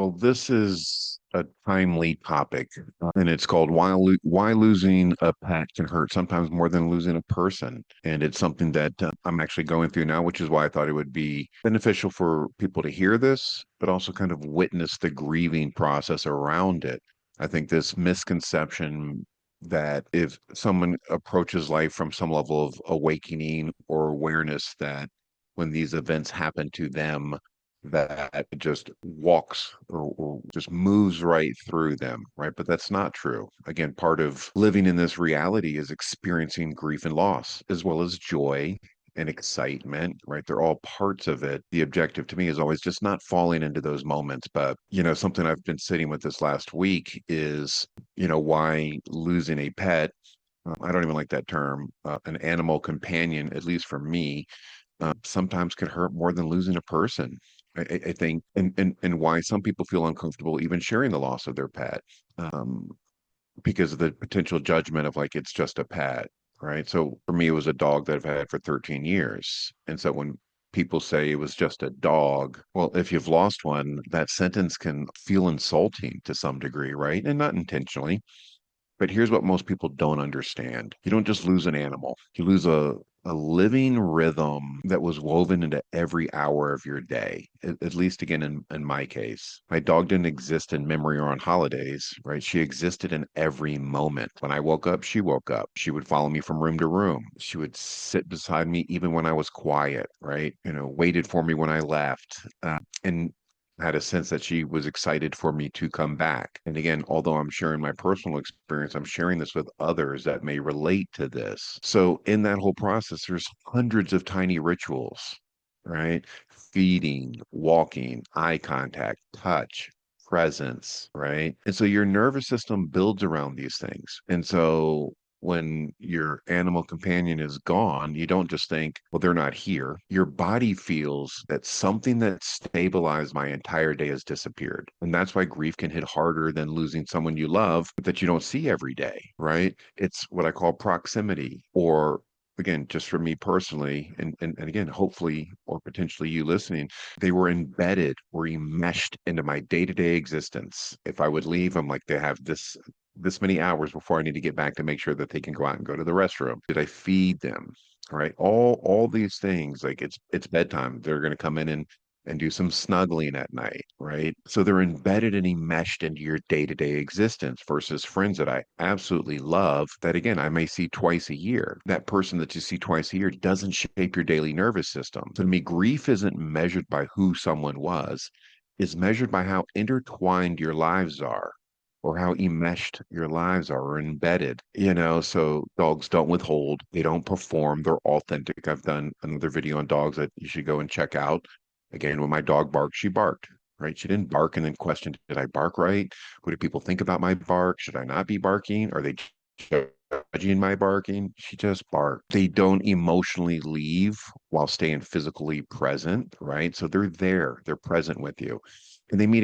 Well, this is a timely topic, and it's called why losing a pet can hurt sometimes more than losing a person. And it's something that I'm actually going through now, which is why I thought it would be beneficial for people to hear this, but also kind of witness the grieving process around it. I think this misconception that if someone approaches life from some level of awakening or awareness that when these events happen to them, that just walks or just moves right through them, right? But that's not true. Again, part of living in this reality is experiencing grief and loss, as well as joy and excitement, right? They're all parts of it. The objective to me is always just not falling into those moments. But, something I've been sitting with this last week is, why losing a pet, I don't even like that term, an animal companion, at least for me, sometimes can hurt more than losing a person. I think, and why some people feel uncomfortable even sharing the loss of their pet, because of the potential judgment of like it's just a pet, right? So for me, it was a dog that I've had for 13 years, and so when people say it was just a dog, well, if you've lost one, that sentence can feel insulting to some degree, right? And not intentionally. But here's what most people don't understand. You don't just lose an animal. You lose a living rhythm that was woven into every hour of your day. At least again in my case. My dog didn't exist in memory or on holidays, right? She existed in every moment. When I woke up, she woke up. She would follow me from room to room. She would sit beside me even when I was quiet, right? Waited for me when I left. And had a sense that she was excited for me to come back. And again, although I'm sharing my personal experience, I'm sharing this with others that may relate to this. So in that whole process, there's hundreds of tiny rituals, right? Feeding, walking, eye contact, touch, presence, right? And so your nervous system builds around these things. And so when your animal companion is gone, you don't just think, well, they're not here. Your body feels that something that stabilized my entire day has disappeared. And that's why grief can hit harder than losing someone you love that you don't see every day, right? It's what I call proximity, or again, just for me personally, and again, hopefully or potentially you listening, they were embedded or enmeshed into my day-to-day existence. If I would leave, I'm like, they have this many hours before I need to get back to make sure that they can go out and go to the restroom. Did I feed them? All right. All these things, like it's bedtime. They're gonna come in and do some snuggling at night, right? So they're embedded and enmeshed into your day-to-day existence versus friends that I absolutely love that again I may see twice a year. That person that you see twice a year doesn't shape your daily nervous system. So to me, grief isn't measured by who someone was, is measured by how intertwined your lives are or how enmeshed your lives are or embedded. So dogs don't withhold, they don't perform, they're authentic. I've done another video on dogs that you should go and check out. Again, when my dog barked, she barked, right? She didn't bark and then question, did I bark right? What do people think about my bark? Should I not be barking? Are they judging my barking? She just barked. They don't emotionally leave while staying physically present, right? So they're there, they're present with you. And they meet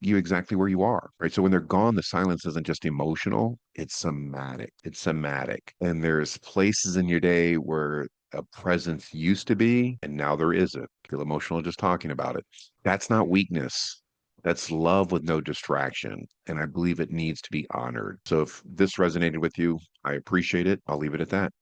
you exactly where you are, right? So when they're gone, the silence isn't just emotional, it's somatic. It's somatic. And there's places in your day where a presence used to be, and now there isn't. Feel emotional just talking about it. That's not weakness. That's love with no distraction. And I believe it needs to be honored. So if this resonated with you, I appreciate it. I'll leave it at that.